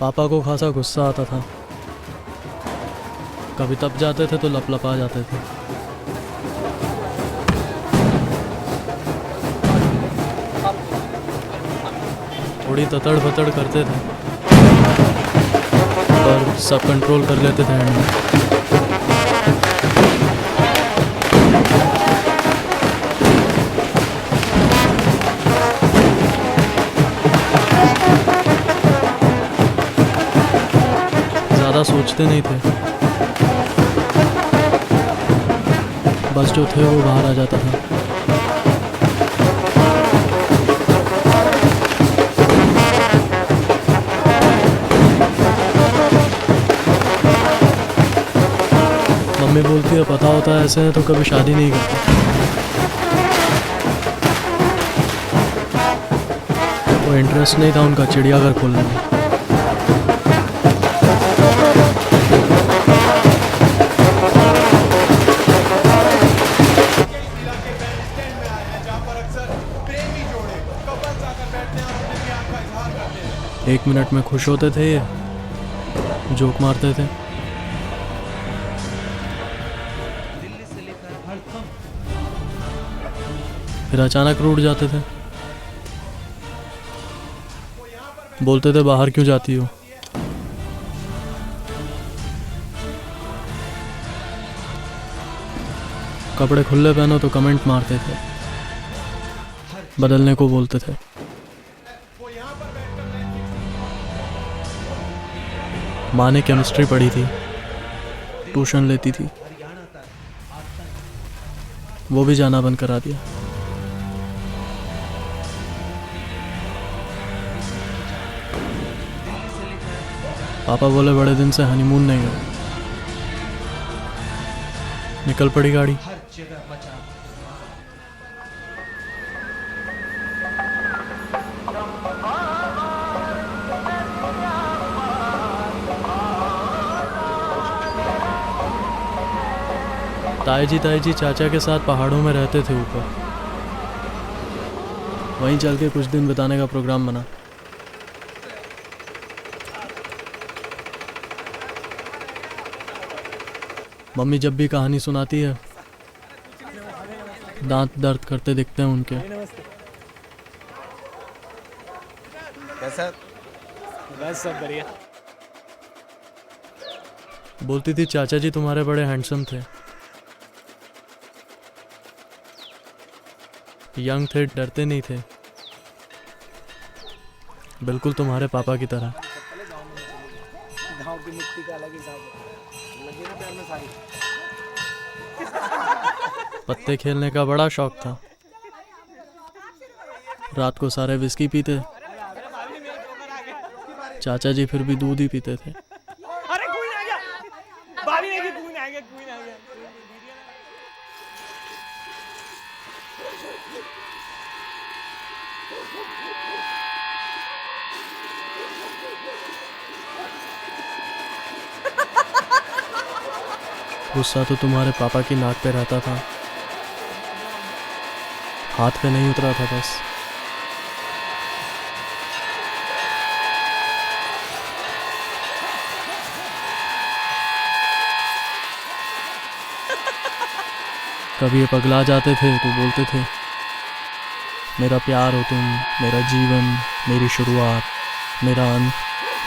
पापा को खासा गुस्सा आता था। कभी तप जाते थे तो लपलपा जाते थे। थोड़ी ततड़ फतड़ करते थे पर सब कंट्रोल कर लेते थे एंड में। ज़्यादा सोचते नहीं थे, बस जो थे वो बाहर आ जाता था। मम्मी बोलती है पता होता है ऐसे है तो कभी शादी नहीं करती। वो इंटरेस्ट नहीं था उनका चिड़ियाघर खोलने में। एक मिनट में खुश होते थे, ये जोक मारते थे, फिर अचानक रूठ जाते थे। बोलते थे बाहर क्यों जाती हो। कपड़े खुले पहनो तो कमेंट मारते थे, बदलने को बोलते थे। माँ ने केमिस्ट्री पढ़ी थी, ट्यूशन लेती थी, वो भी जाना बंद करा दिया। पापा बोले बड़े दिन से हनीमून नहीं गए। निकल पड़ी गाड़ी। ताई जी चाचा के साथ पहाड़ों में रहते थे ऊपर। वहीं चल के कुछ दिन बिताने का प्रोग्राम बना। मम्मी जब भी कहानी सुनाती है दांत दर्द करते दिखते हैं उनके। कैसा? बस सब बढ़िया। बोलती थी चाचा जी तुम्हारे बड़े हैंडसम थे, यंग थे, डरते नहीं थे, बिल्कुल तुम्हारे पापा की तरह। गांव की मिट्टी का अलग हिसाब है। लगे ना प्यार में सारी। पत्ते खेलने का बड़ा शौक था। रात को सारे विस्की पीते, चाचा जी फिर भी दूध ही पीते थे। अरे कोई आ गया, भाभी ने कोई आ गया। गुस्सा तो तुम्हारे पापा की नाक पे रहता था, हाथ पे नहीं उतरा था बस। कभी ये पगला जाते थे तो बोलते थे मेरा प्यार हो तुम, मेरा जीवन, मेरी शुरुआत, मेरा अंत,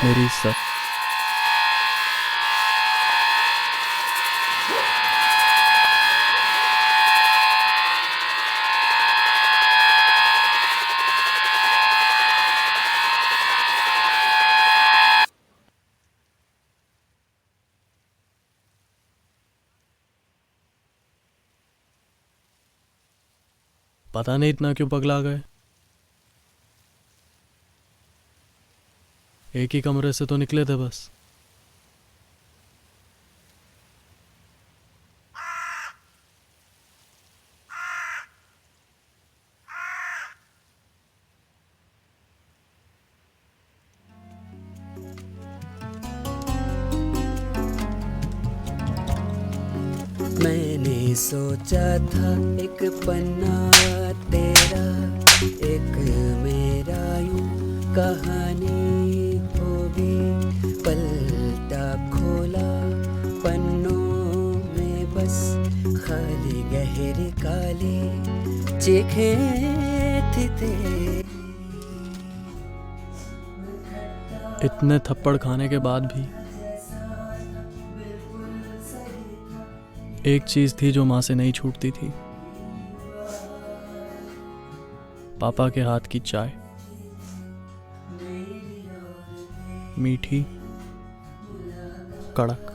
मेरी सब। पता नहीं इतना क्यों पगला गए। एक ही कमरे से तो निकले थे बस। मैंने सोचा था एक पन्ना तेरा, एक मेरा यूं कहानी हो भी पलटा खोला, पन्नों में बस खाली गहरे काले चीखे थी तेरी। इतने थप्पड़ खाने के बाद भी एक चीज थी जो माँ से नहीं छूटती थी, पापा के हाथ की चाय, मीठी, कड़क।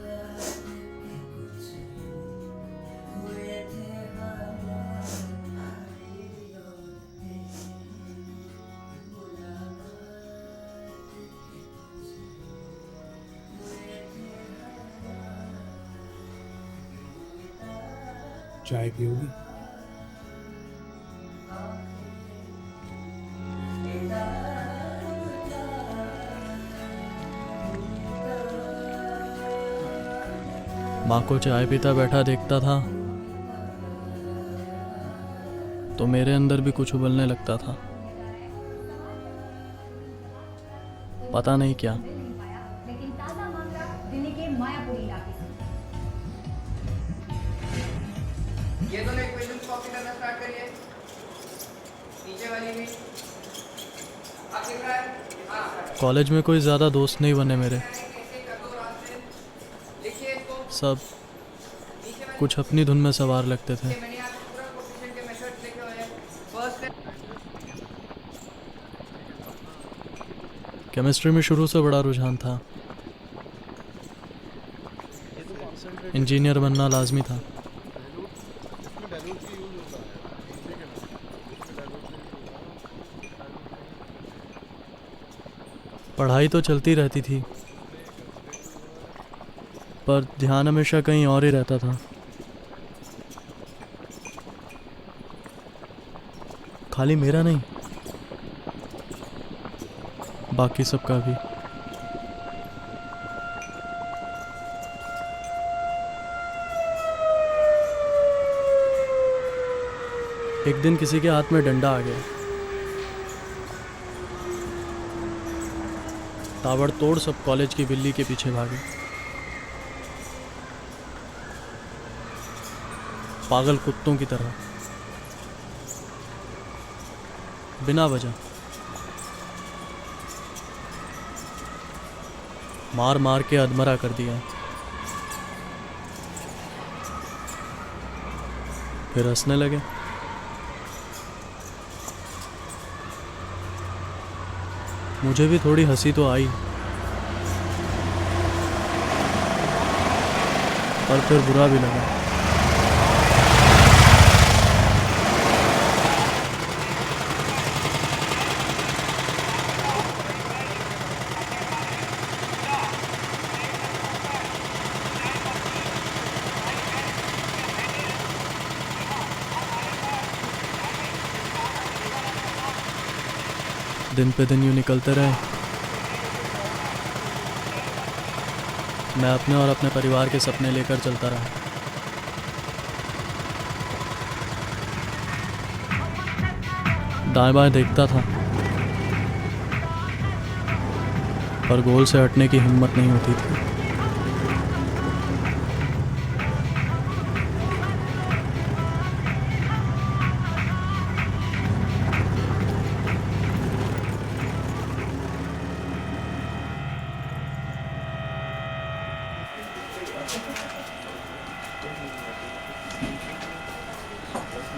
चाय पियोगी? माँ को चाय पीता बैठा देखता था तो मेरे अंदर भी कुछ उबलने लगता था, पता नहीं क्या। लेकिन ताजा मामला दिल्ली के मायापुरी इलाके से। ये दोनों इक्वेशन कॉपी करना स्टार्ट करिए। नीचे वाली भी आप लिख रहा है। हाँ कॉलेज में कोई ज़्यादा दोस्त नहीं बने मेरे, कैसे कर दो रास्ते लिखिए इसको। सब नीचे वाली कुछ अपनी धुन में सवार लगते थे। मैंने यहाँ पे पूरा कोफिशिएंट के मेथड्स लिखे हुए हैं। फर्स्ट केमिस्ट्री में शुरू से बड़ा रुझान था, इंजीनियर बनना लाजमी था। पढ़ाई तो चलती रहती थी पर ध्यान हमेशा कहीं और ही रहता था, खाली मेरा नहीं, बाकी सबका भी। एक दिन किसी के हाथ में डंडा आ गया, ताबड़तोड़ सब कॉलेज की बिल्ली के पीछे भागे, पागल कुत्तों की तरह, बिना वजह मार मार के अधमरा कर दिया। फिर हंसने लगे। मुझे भी थोड़ी हंसी तो आई, पर फिर बुरा भी लगा। दिन पे दिन यूँ निकलते रहे। मैं अपने और अपने परिवार के सपने लेकर चलता रहा। दाएं बाएं देखता था पर गोल से हटने की हिम्मत नहीं होती थी।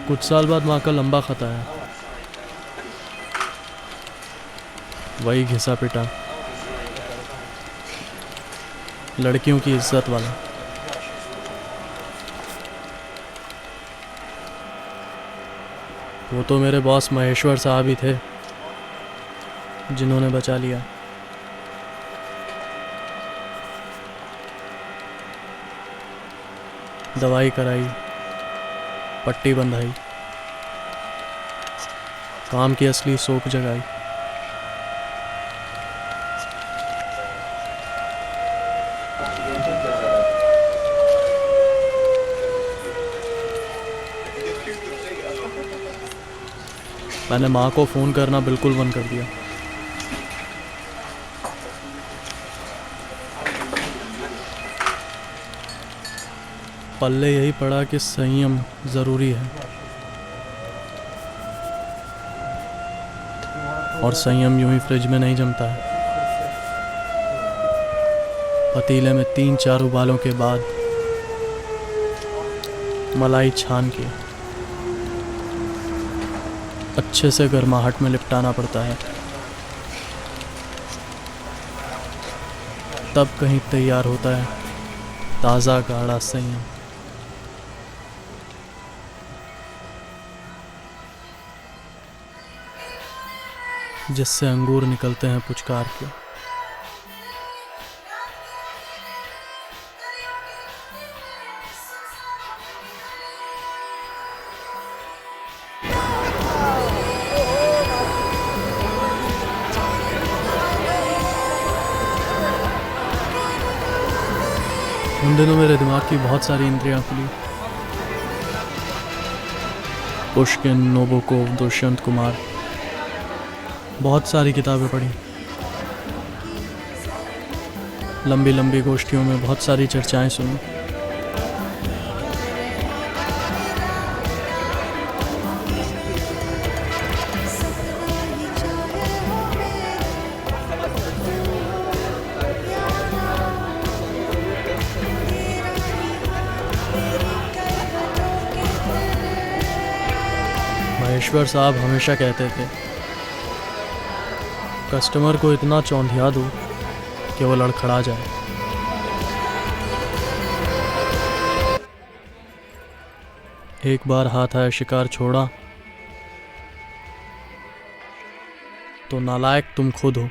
कुछ साल बाद माँ का लंबा खत आया, वही घिसा पिटा लड़कियों की इज्जत वाला। वो तो मेरे बॉस महेश्वर साहब ही थे जिन्होंने बचा लिया। दवाई कराई, पट्टी बंधाई, काम की असली सोख जगाई। मैंने माँ को फ़ोन करना बिल्कुल बंद कर दिया। पल्ले यही पड़ा कि संयम ज़रूरी है, और संयम यूं ही फ्रिज में नहीं जमता है। पतीले में 3-4 उबालों के बाद मलाई छान के अच्छे से गर्माहट में लिपटाना पड़ता है, तब कहीं तैयार होता है ताज़ा गाढ़ा संयम। जिससे अंगूर निकलते हैं पुचकार के। उन दिनों मेरे दिमाग की बहुत सारी इंद्रियां खुली। पुष्किन, नोबोकोव, दुष्यंत कुमार, बहुत सारी किताबें पढ़ी। लंबी लंबी गोष्ठियों में बहुत सारी चर्चाएं सुनी। महेश्वर साहब हमेशा कहते थे, कस्टमर को इतना चौंधिया दो कि वो लड़खड़ा जाए। एक बार हाथ आया शिकार छोड़ा तो नालायक तुम खुद हो।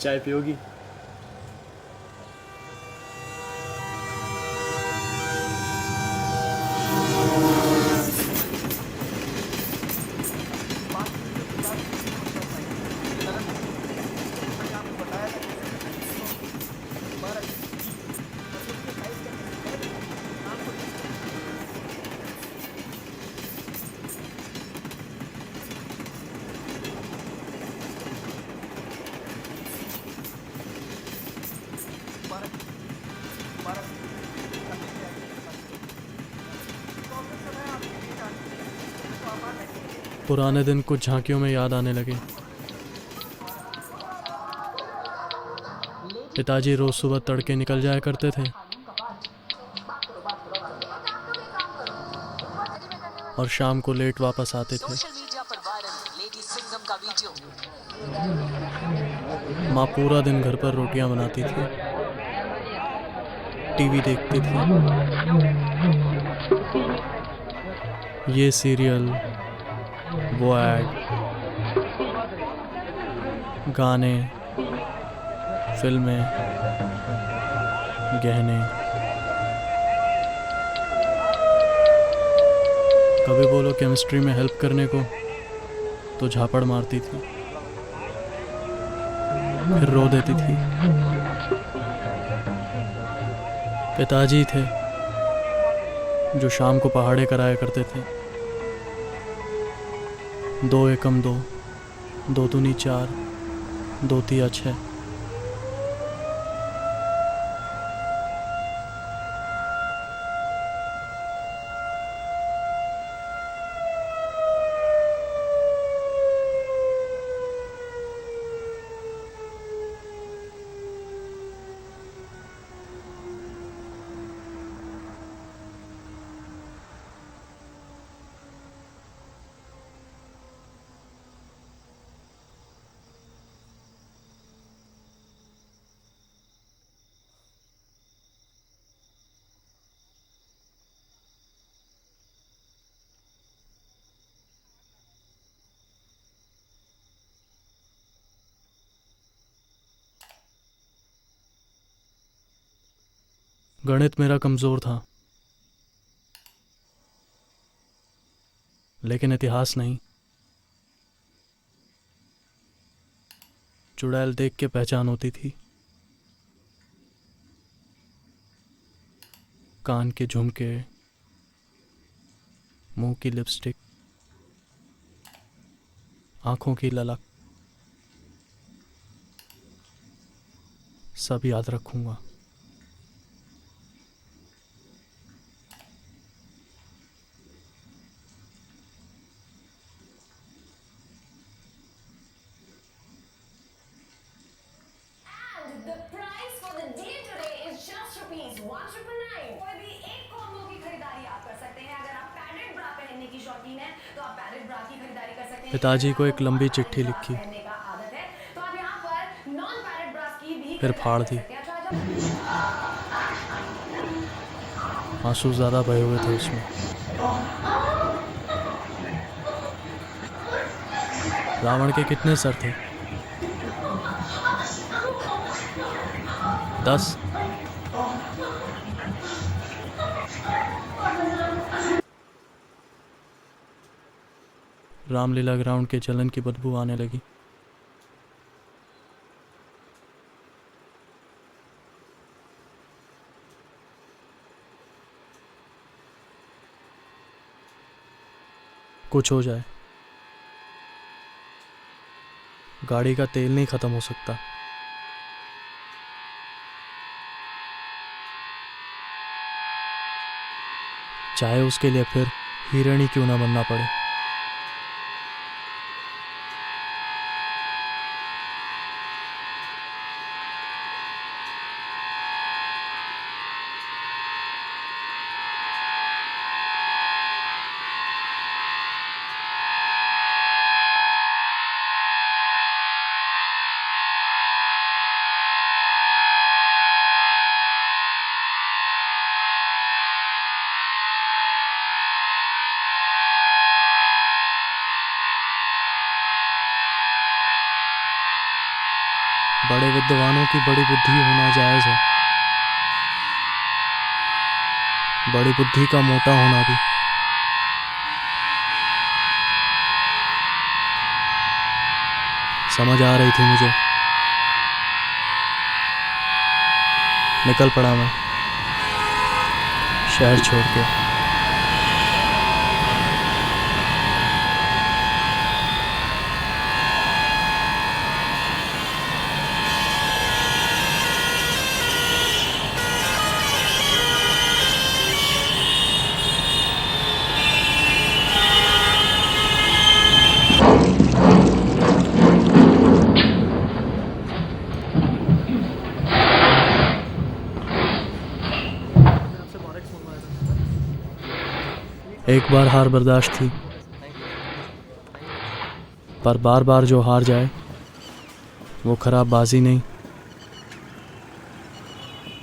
चाय पियोगी? पुराने दिन कुछ झांकियों में याद आने लगे। पिताजी रोज सुबह तड़के निकल जाया करते थे और शाम को लेट वापस आते थे। सोशल मीडिया पर वायरल लेडी सिंघम का वीडियो। माँ पूरा दिन घर पर रोटियां बनाती थी, टीवी देखती थी। ये सीरियल, वो ऐड, गाने, फिल्में, गहने। कभी बोलो केमिस्ट्री में हेल्प करने को तो झापड़ मारती थी, फिर रो देती थी। पिताजी थे जो शाम को पहाड़े कराया करते थे। 2 एकम 2, 2 दूनी 4, 2 तिया 6। गणित मेरा कमज़ोर था, लेकिन इतिहास नहीं। चुड़ैल देख के पहचान होती थी। कान के झुमके, मुंह की लिपस्टिक, आंखों की ललक, सब याद रखूंगा। The price for the day today is just ₹199. कोई भी एक कॉम्बो की खरीदारी आप कर सकते हैं। अगर आप पैडेड ब्रा पहनने की शौकीन हैं, तो आप पैडेड ब्रा की खरीदारी कर सकते हैं। पिताजी को एक लंबी चिट्ठी लिखी, पहनने का आदत है, तो आप यहाँ पर नॉन पैडेड ब्रास की भी फिर फाड़ दी। आंसू ज़्यादा बहे हुए थे उसमें। रावण के कितने सर थे? 10। रामलीला ग्राउंड के जलन की बदबू आने लगी। कुछ हो जाए, गाड़ी का तेल नहीं खत्म हो सकता। चाहे उसके लिए फिर हिरणी क्यों ना बनना पड़े। बड़े विद्वानों की बड़ी बुद्धि होना जायज़ है, बड़ी बुद्धि का मोटा होना भी। समझ आ रही थी मुझे। निकल पड़ा मैं शहर छोड़ के। एक बार हार बर्दाश्त थी, पर बार बार जो हार जाए वो खराब बाजी नहीं,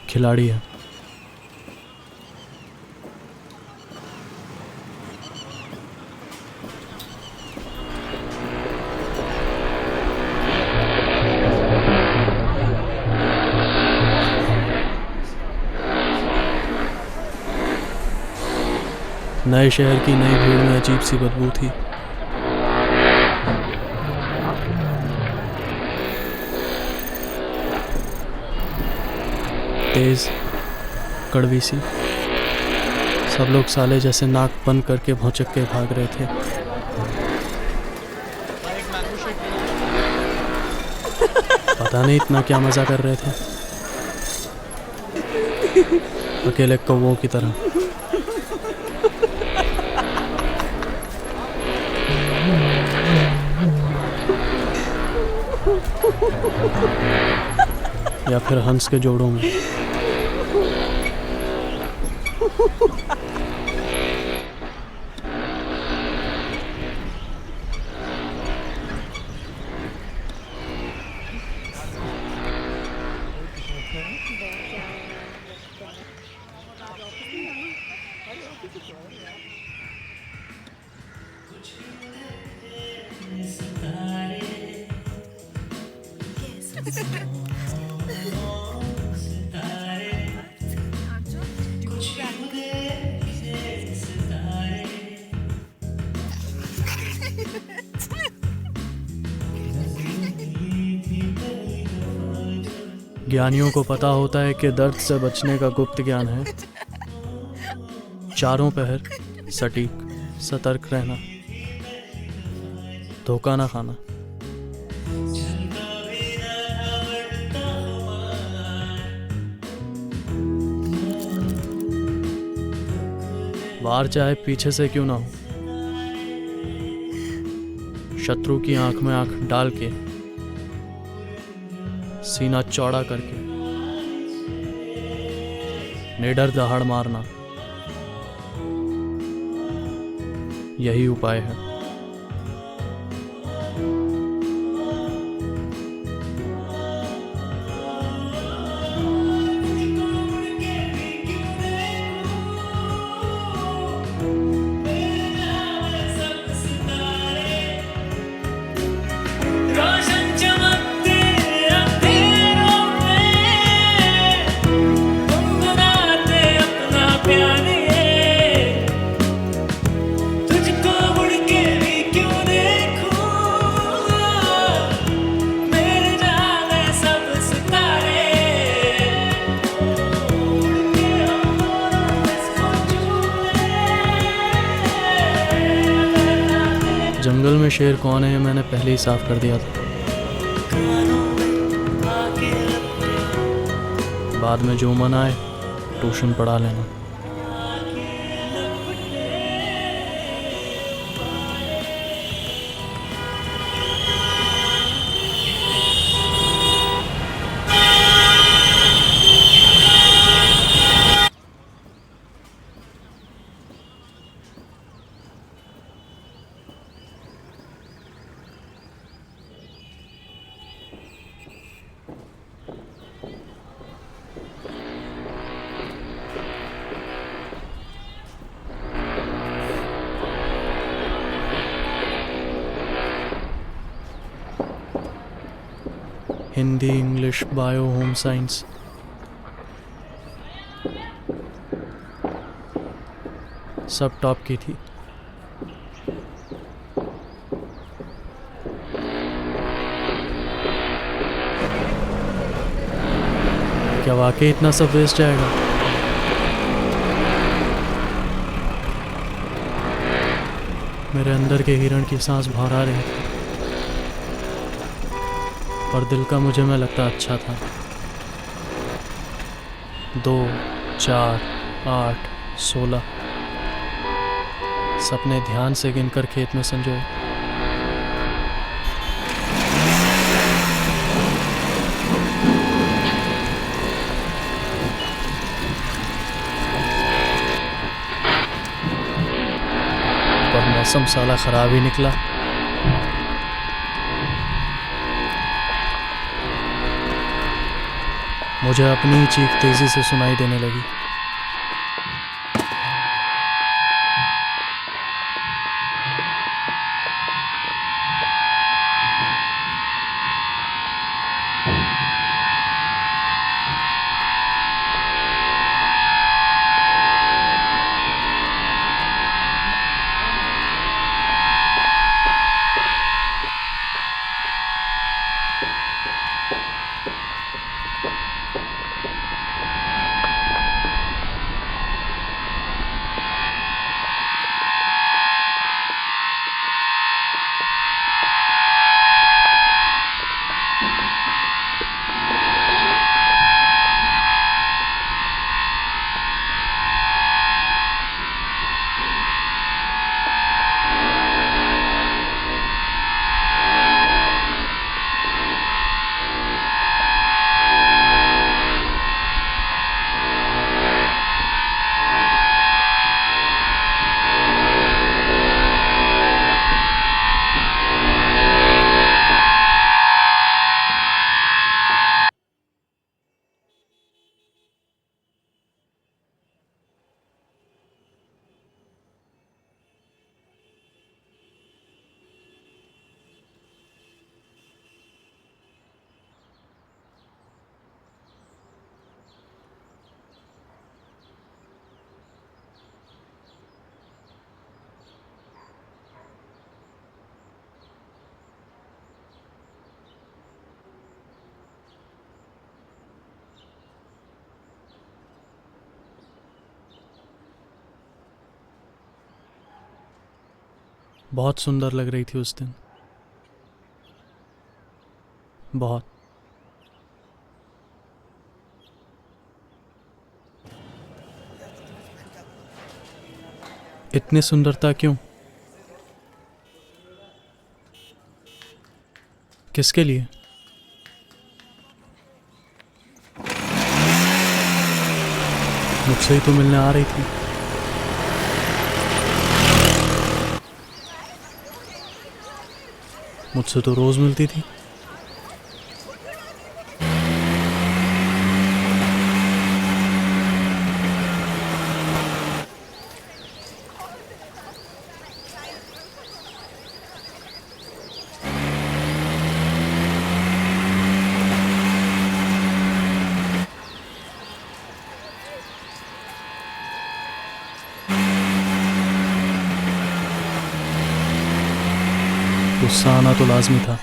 खिलाड़ी है। नए शहर की नई भीड़ में अजीब सी बदबू थी। तेज, कड़वी सी। सब लोग साले जैसे नाक बंद करके भौचक के भाग रहे थे। पता नहीं इतना क्या मजा कर रहे थे, अकेले कौवों की तरह। या फिर हंस के जोड़ों में। ज्ञानियों को पता होता है कि दर्द से बचने का गुप्त ज्ञान है चारों पहर सटीक सतर्क रहना, धोखा ना खाना। वार चाहे पीछे से क्यों ना हो, शत्रु की आंख में आंख डाल के, सीना चौड़ा करके निडर दहाड़ मारना, यही उपाय है। जंगल में शेर कौन है मैंने पहले ही साफ कर दिया था। बाद में जो मन आए ट्यूशन पढ़ा लेना। Hindi, English, bio, home science, सब टॉप की थी। क्या वाकई इतना सब वेस्ट जाएगा? मेरे अंदर के हिरण की सांस भौरा रही थी, और दिल का मुझे में लगता अच्छा था। 2, 4, 8, 16 सपने ध्यान से गिनकर खेत में संजोए। पर मौसम साला खराब ही निकला। मुझे अपनी ही चीख तेजी से सुनाई देने लगी। बहुत सुंदर लग रही थी उस दिन, बहुत। इतनी सुंदरता क्यों? किसके लिए? मुझसे ही तो मिलने आ रही थी। मुझसे तो रोज मिलती थी। गुस्सा आना तो लाजमी था।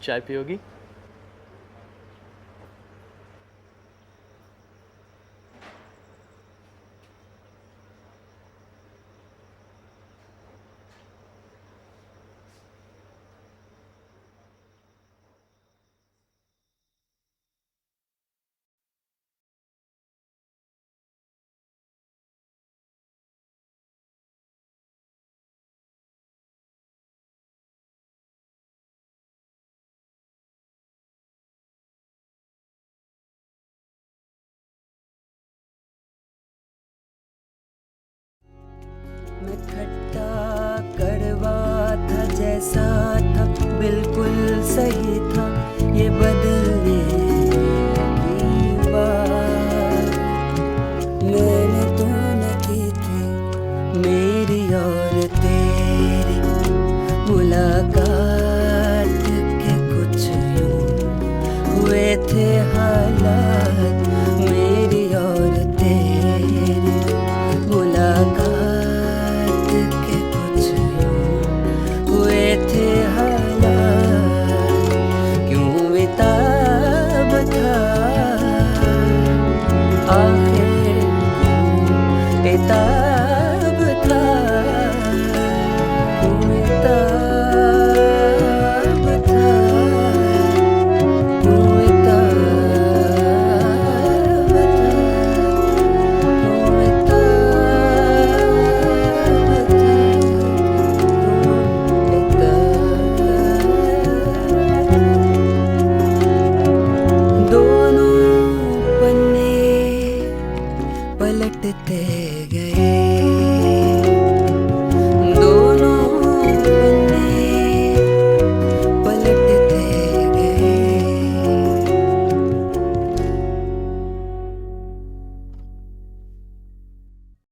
चाय पियोगी? मैं खट्टा कड़वा था, जैसा था बिल्कुल सही था, ये बदलने की बात मैंने तूने की थी। मेरी और तेरी मुलाकात के कुछ यूं हुए थे हालात।